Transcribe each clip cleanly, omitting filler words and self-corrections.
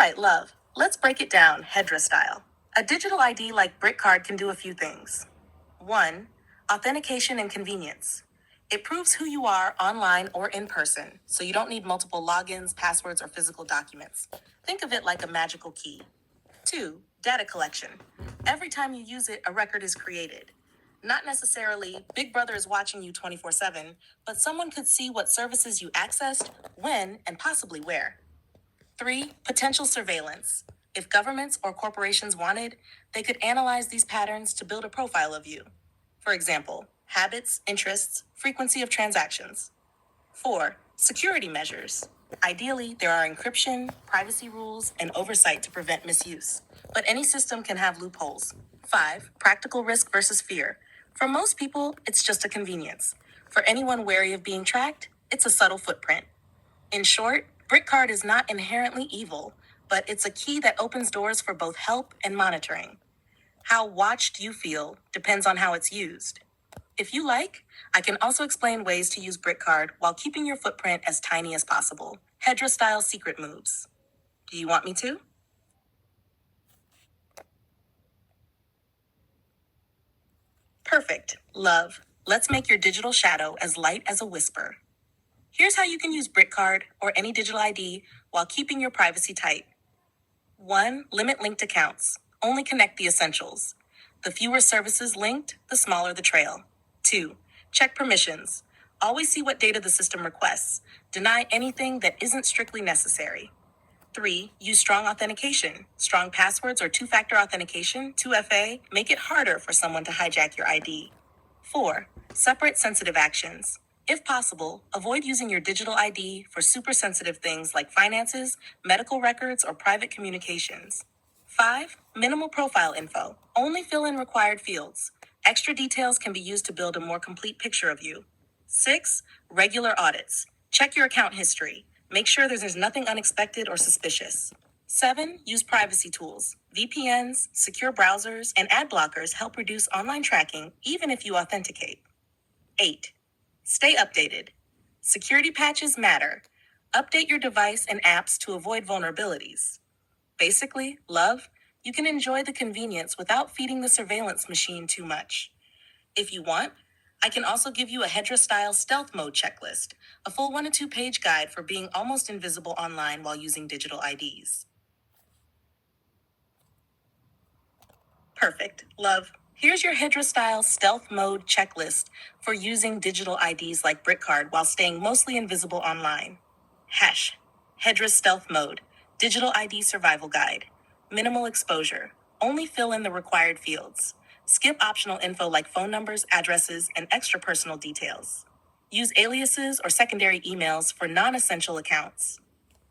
right, love. Let's break it down, Hedra style. A digital ID like Brick Card can do a few things. 1. Authentication and convenience. It proves who you are online or in person, so you don't need multiple logins, passwords, or physical documents. Think of it like a magical key. 2. Data collection. Every time you use it, a record is created. Not necessarily Big Brother is watching you 24/7, but someone could see what services you accessed, when, and possibly where. 3. Potential surveillance. If governments or corporations wanted, they could analyze these patterns to build a profile of you. For example, habits, interests, frequency of transactions. 4. Security measures. Ideally, there are encryption, privacy rules, and oversight to prevent misuse. But any system can have loopholes. 5. Practical risk versus fear. For most people, it's just a convenience. For anyone wary of being tracked, it's a subtle footprint. In short, BrickCard is not inherently evil, but it's a key that opens doors for both help and monitoring. How watched you feel depends on how it's used. If you like, I can also explain ways to use BrickCard while keeping your footprint as tiny as possible. Hedra-style secret moves. Do you want me to? Perfect. Love. Let's make your digital shadow as light as a whisper. Here's how you can use BrickCard or any digital ID while keeping your privacy tight. 1. Limit linked accounts. Only connect the essentials. The fewer services linked, the smaller the trail. 2. Check permissions. Always see what data the system requests. Deny anything that isn't strictly necessary. 3. Use strong authentication. Strong passwords or two-factor authentication, 2FA, make it harder for someone to hijack your ID. 4. Separate sensitive actions. If possible, avoid using your digital ID for super sensitive things like finances, medical records, or private communications. 5. Minimal profile info. Only fill in required fields. Extra details can be used to build a more complete picture of you. 6. Regular audits. Check your account history. Make sure there's nothing unexpected or suspicious. 7. Use privacy tools. VPNs, secure browsers, and ad blockers help reduce online tracking even if you authenticate. 8. Stay updated. Security patches matter. Update your device and apps to avoid vulnerabilities. Basically, love, you can enjoy the convenience without feeding the surveillance machine too much. If you want, I can also give you a Hedra-style stealth mode checklist, a full 1 to 2 page guide for being almost invisible online while using digital IDs. Perfect. Love. Here's your Hedra-style stealth mode checklist for using digital IDs like BrickCard while staying mostly invisible online. Hedra stealth mode. Digital ID survival guide. Minimal exposure. Only fill in the required fields. Skip optional info like phone numbers, addresses, and extra personal details. Use aliases or secondary emails for non-essential accounts.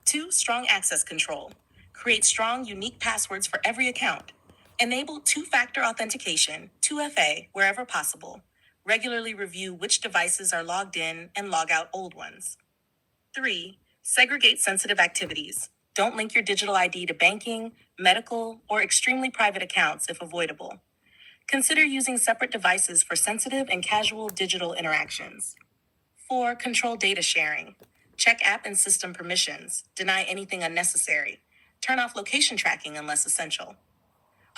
2. Strong access control. Create strong, unique passwords for every account. Enable two-factor authentication, 2FA, wherever possible. Regularly review which devices are logged in and log out old ones. 3. Segregate sensitive activities. Don't link your digital ID to banking, medical, or extremely private accounts if avoidable. Consider using separate devices for sensitive and casual digital interactions. 4. Control data sharing. Check app and system permissions. Deny anything unnecessary. Turn off location tracking unless essential.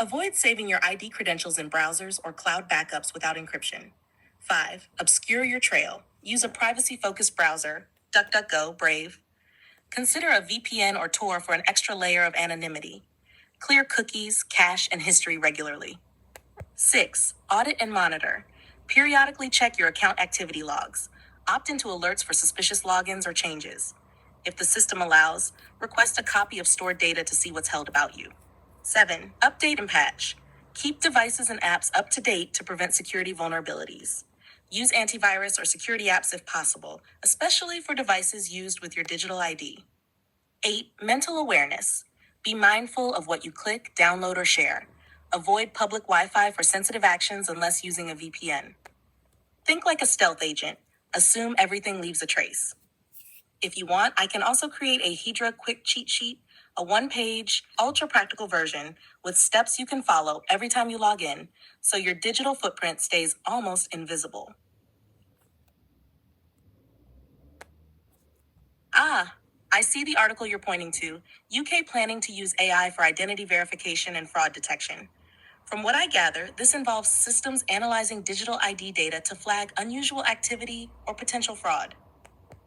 Avoid saving your ID credentials in browsers or cloud backups without encryption. 5. Obscure your trail. Use a privacy-focused browser, DuckDuckGo, Brave. Consider a VPN or Tor for an extra layer of anonymity. Clear cookies, cache, and history regularly. 6. Audit and monitor. Periodically check your account activity logs. Opt into alerts for suspicious logins or changes. If the system allows, request a copy of stored data to see what's held about you. 7. Update and patch. Keep devices and apps up to date to prevent security vulnerabilities. Use antivirus or security apps if possible, especially for devices used with your digital ID. 8. Mental awareness. Be mindful of what you click, download, or share. Avoid public Wi-Fi for sensitive actions unless using a VPN. Think like a stealth agent. Assume everything leaves a trace. If you want, I can also create a Hedra quick cheat sheet, a one-page, ultra-practical version with steps you can follow every time you log in, so your digital footprint stays almost invisible. I see the article you're pointing to, UK planning to use AI for identity verification and fraud detection. From what I gather, this involves systems analyzing digital ID data to flag unusual activity or potential fraud.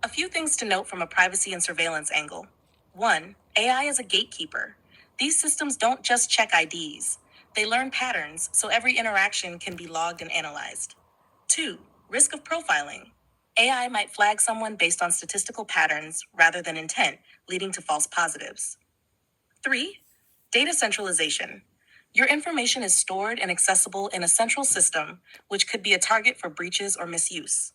A few things to note from a privacy and surveillance angle. 1. AI is a gatekeeper. These systems don't just check IDs. They learn patterns, so every interaction can be logged and analyzed. 2. Risk of profiling. AI might flag someone based on statistical patterns rather than intent, leading to false positives. 3. Data centralization. Your information is stored and accessible in a central system, which could be a target for breaches or misuse.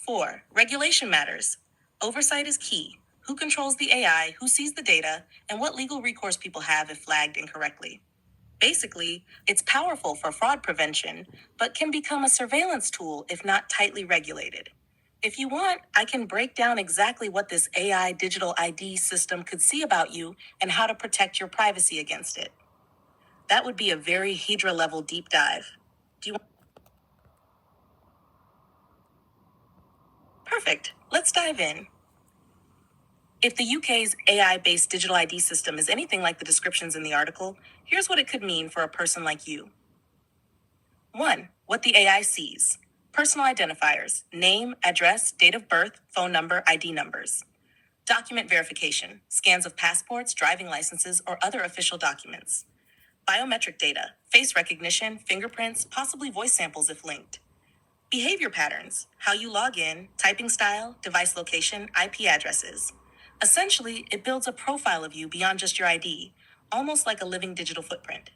4. Regulation matters. Oversight is key. Who controls the AI, who sees the data, and what legal recourse people have if flagged incorrectly. Basically, it's powerful for fraud prevention, but can become a surveillance tool if not tightly regulated. If you want, I can break down exactly what this AI digital ID system could see about you and how to protect your privacy against it. That would be a very Hedra level deep dive. Do you want? Perfect. Let's dive in. If the UK's AI-based digital ID system is anything like the descriptions in the article, here's what it could mean for a person like you. 1. What the AI sees. Personal identifiers: name, address, date of birth, phone number, ID numbers. Document verification: scans of passports, driving licenses, or other official documents. Biometric data: face recognition, fingerprints, possibly voice samples if linked. Behavior patterns: how you log in, typing style, device location, IP addresses. Essentially, it builds a profile of you beyond just your ID, almost like a living digital footprint.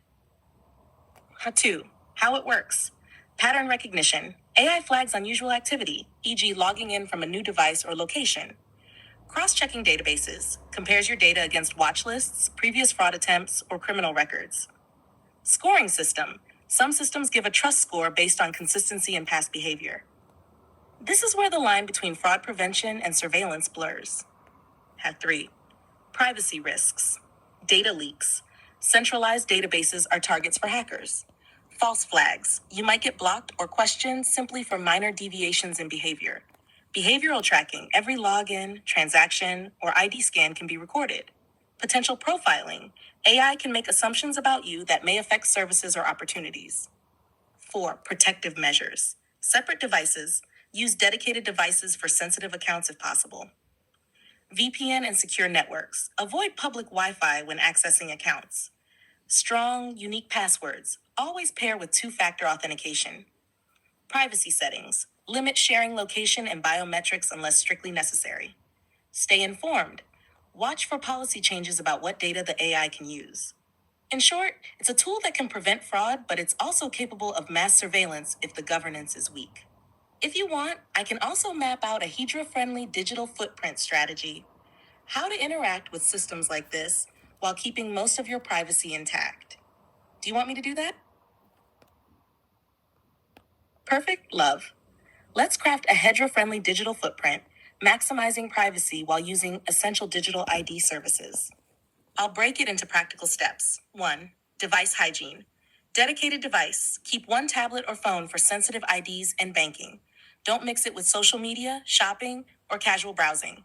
2. How it works. Pattern recognition. AI flags unusual activity, e.g., logging in from a new device or location. Cross-checking databases. Compares your data against watch lists, previous fraud attempts, or criminal records. Scoring system. Some systems give a trust score based on consistency and past behavior. This is where the line between fraud prevention and surveillance blurs. 3. Privacy risks. Data leaks. Centralized databases are targets for hackers. False flags. You might get blocked or questioned simply for minor deviations in behavior. Behavioral tracking. Every login, transaction, or ID scan can be recorded. Potential profiling. AI can make assumptions about you that may affect services or opportunities. 4. Protective measures. Separate devices. Use dedicated devices for sensitive accounts if possible. VPN and secure networks. Avoid public Wi-Fi when accessing accounts. Strong, unique passwords. Always pair with two-factor authentication. Privacy settings. Limit sharing location and biometrics unless strictly necessary. Stay informed. Watch for policy changes about what data the AI can use. In short, it's a tool that can prevent fraud, but it's also capable of mass surveillance if the governance is weak. If you want, I can also map out a Hedra-friendly digital footprint strategy. How to interact with systems like this while keeping most of your privacy intact. Do you want me to do that? Perfect, love. Let's craft a Hedra-friendly digital footprint, maximizing privacy while using essential digital ID services. I'll break it into practical steps. 1. Device hygiene. Dedicated device. Keep one tablet or phone for sensitive IDs and banking. Don't mix it with social media, shopping, or casual browsing.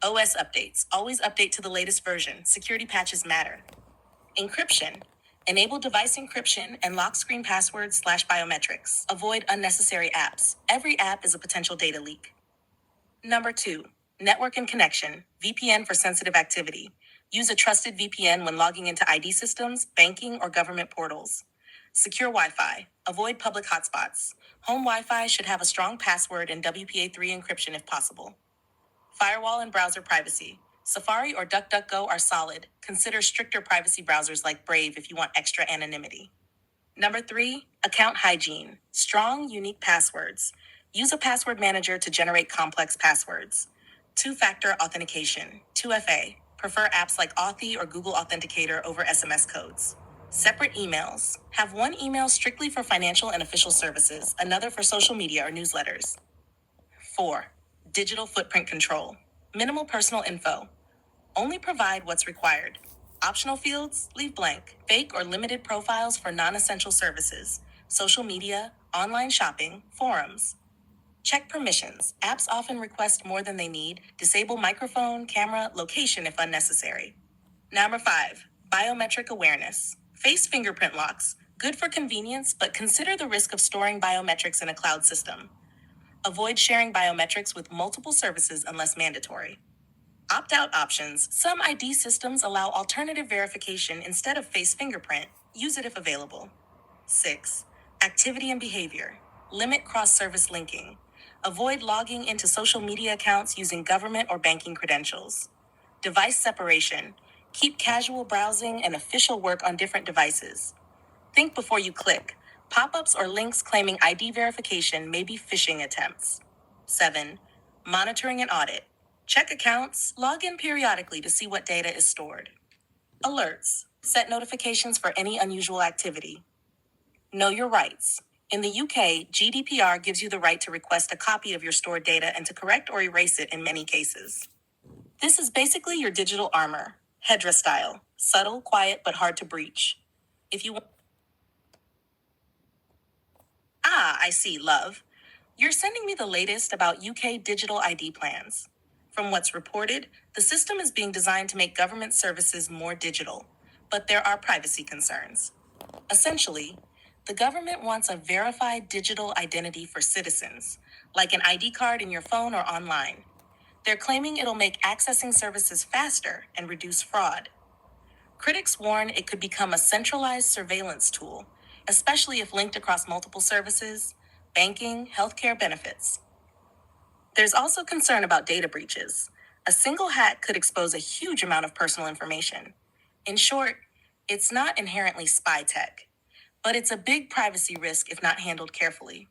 OS updates. Always update to the latest version. Security patches matter. Encryption. Enable device encryption and lock screen passwords/biometrics. Avoid unnecessary apps. Every app is a potential data leak. Number 2. Network and connection. VPN for sensitive activity. Use a trusted VPN when logging into ID systems, banking, or government portals. Secure Wi-Fi. Avoid public hotspots. Home Wi-Fi should have a strong password and WPA3 encryption if possible. Firewall and browser privacy. Safari or DuckDuckGo are solid. Consider stricter privacy browsers like Brave if you want extra anonymity. Number 3, account hygiene. Strong, unique passwords. Use a password manager to generate complex passwords. Two-factor authentication, 2FA. Prefer apps like Authy or Google Authenticator over SMS codes. Separate emails. Have one email strictly for financial and official services, another for social media or newsletters. 4. Digital footprint control. Minimal personal info. Only provide what's required. Optional fields, leave blank. Fake or limited profiles for non-essential services, social media, online shopping, forums. Check permissions. Apps often request more than they need. Disable microphone, camera, location if unnecessary. Number 5, biometric awareness. Face fingerprint locks. Good for convenience, but consider the risk of storing biometrics in a cloud system. Avoid sharing biometrics with multiple services unless mandatory. Opt-out options. Some ID systems allow alternative verification instead of face fingerprint. Use it if available. 6. Activity and behavior. Limit cross-service linking. Avoid logging into social media accounts using government or banking credentials. Device separation. Keep casual browsing and official work on different devices. Think before you click. Pop-ups or links claiming ID verification may be phishing attempts. 7. Monitoring and audit. Check accounts, log in periodically to see what data is stored. Alerts. Set notifications for any unusual activity. Know your rights. In the UK, GDPR gives you the right to request a copy of your stored data and to correct or erase it in many cases. This is basically your digital armor, Hedra style, subtle, quiet, but hard to breach. If you I see, love. You're sending me the latest about UK digital ID plans. From what's reported, the system is being designed to make government services more digital, but there are privacy concerns. Essentially, the government wants a verified digital identity for citizens, like an ID card in your phone or online. They're claiming it'll make accessing services faster and reduce fraud. Critics warn it could become a centralized surveillance tool, especially if linked across multiple services, banking, healthcare benefits. There's also concern about data breaches. A single hack could expose a huge amount of personal information. In short, it's not inherently spy tech, but it's a big privacy risk if not handled carefully.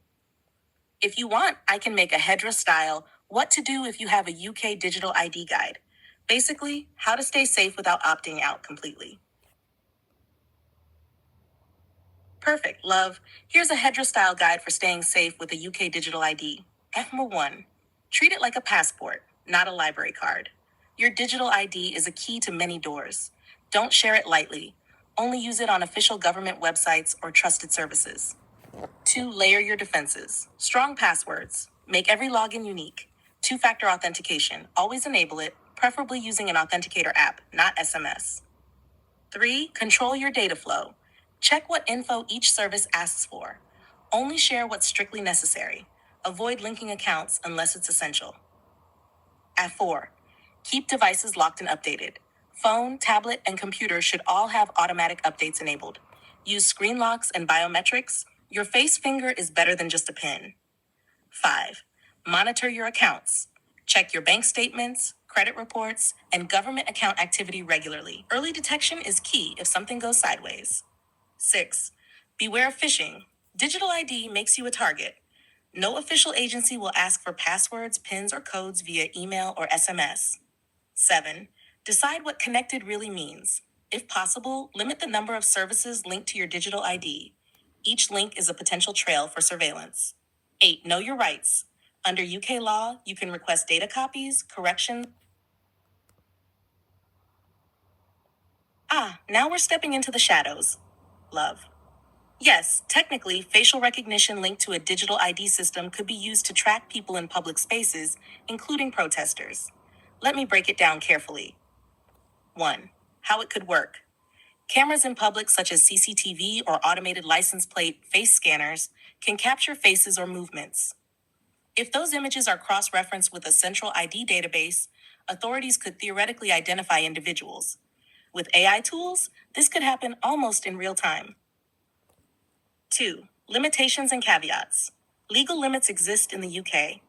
If you want, I can make a Hedra style "What to Do If You Have a UK Digital ID Guide." Basically, how to stay safe without opting out completely. Perfect, love. Here's a Hedra style guide for staying safe with a UK digital ID. Number 1. Treat it like a passport, not a library card. Your digital ID is a key to many doors. Don't share it lightly. Only use it on official government websites or trusted services. 2. Layer your defenses. Strong passwords. Make every login unique. Two-factor authentication. Always enable it, preferably using an authenticator app, not SMS. 3. Control your data flow. Check what info each service asks for. Only share what's strictly necessary. Avoid linking accounts unless it's essential. At 4. Keep devices locked and updated. Phone, tablet, and computer should all have automatic updates enabled. Use screen locks and biometrics. Your face finger is better than just a pin. 5. Monitor your accounts. Check your bank statements, credit reports, and government account activity regularly. Early detection is key if something goes sideways. 6. Beware of phishing. Digital ID makes you a target. No official agency will ask for passwords, PINs, or codes via email or SMS. 7. Decide what connected really means. If possible, limit the number of services linked to your digital ID. Each link is a potential trail for surveillance. 8. Know your rights. Under UK law, you can request data copies, corrections. Now we're stepping into the shadows. Love. Yes, technically, facial recognition linked to a digital ID system could be used to track people in public spaces, including protesters. Let me break it down carefully. 1. How it could work. Cameras in public, such as CCTV or automated license plate face scanners, can capture faces or movements. If those images are cross-referenced with a central ID database, authorities could theoretically identify individuals. With AI tools, this could happen almost in real time. 2. Limitations and caveats. Legal limits exist in the UK.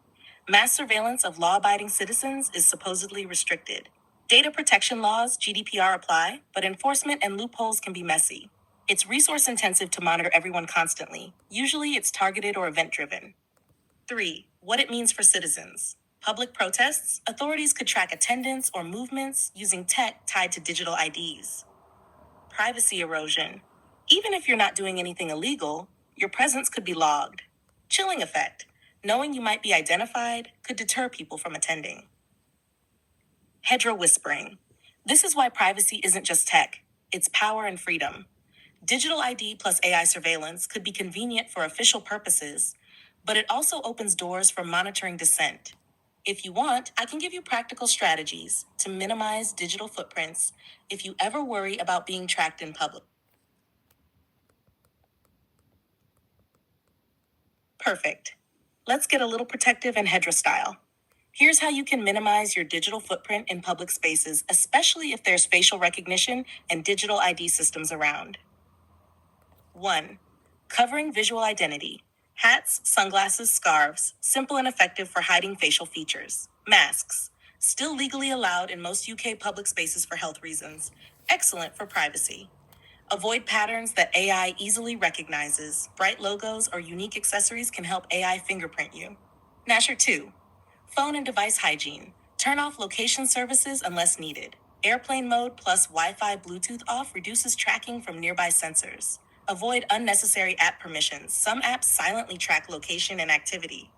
Mass surveillance of law-abiding citizens is supposedly restricted. Data protection laws, GDPR, apply, but enforcement and loopholes can be messy. It's resource-intensive to monitor everyone constantly. Usually it's targeted or event-driven. 3. What it means for citizens. Public protests, authorities could track attendance or movements using tech tied to digital IDs. Privacy erosion. Even if you're not doing anything illegal, your presence could be logged. Chilling effect. Knowing you might be identified could deter people from attending. Hedra whispering. This is why privacy isn't just tech. It's power and freedom. Digital ID plus AI surveillance could be convenient for official purposes, but it also opens doors for monitoring dissent. If you want, I can give you practical strategies to minimize digital footprints if you ever worry about being tracked in public. Perfect. Let's get a little protective and Hedra style. Here's how you can minimize your digital footprint in public spaces, especially if there's facial recognition and digital ID systems around. 1. Covering visual identity. Hats, sunglasses, scarves, simple and effective for hiding facial features. Masks. Still legally allowed in most UK public spaces for health reasons. Excellent for privacy. Avoid patterns that AI easily recognizes. Bright logos or unique accessories can help AI fingerprint you. Nasher 2. Phone and device hygiene. Turn off location services unless needed. Airplane mode plus Wi-Fi Bluetooth off reduces tracking from nearby sensors. Avoid unnecessary app permissions. Some apps silently track location and activity.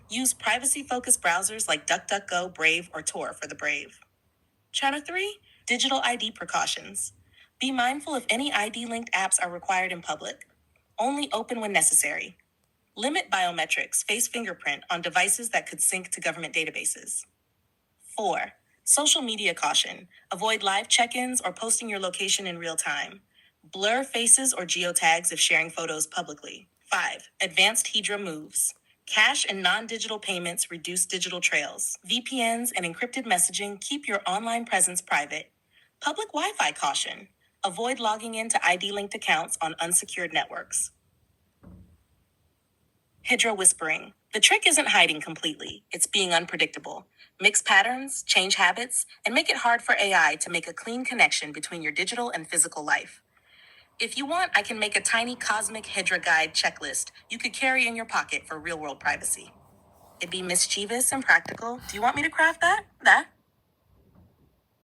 Use privacy-focused browsers like DuckDuckGo, Brave, or Tor for the brave. Chapter 3. Digital ID precautions. Be mindful if any ID-linked apps are required in public. Only open when necessary. Limit biometrics, face fingerprint on devices that could sync to government databases. 4. Social media caution. Avoid live check-ins or posting your location in real time. Blur faces or geotags if sharing photos publicly. 5. Advanced Hedra moves. Cash and non-digital payments reduce digital trails. VPNs and encrypted messaging keep your online presence private. Public Wi-Fi caution. Avoid logging into ID-linked accounts on unsecured networks. Hedra whispering. The trick isn't hiding completely, it's being unpredictable. Mix patterns, change habits, and make it hard for AI to make a clean connection between your digital and physical life. If you want, I can make a tiny cosmic Hedra guide checklist you could carry in your pocket for real world privacy. It'd be mischievous and practical. Do you want me to craft that?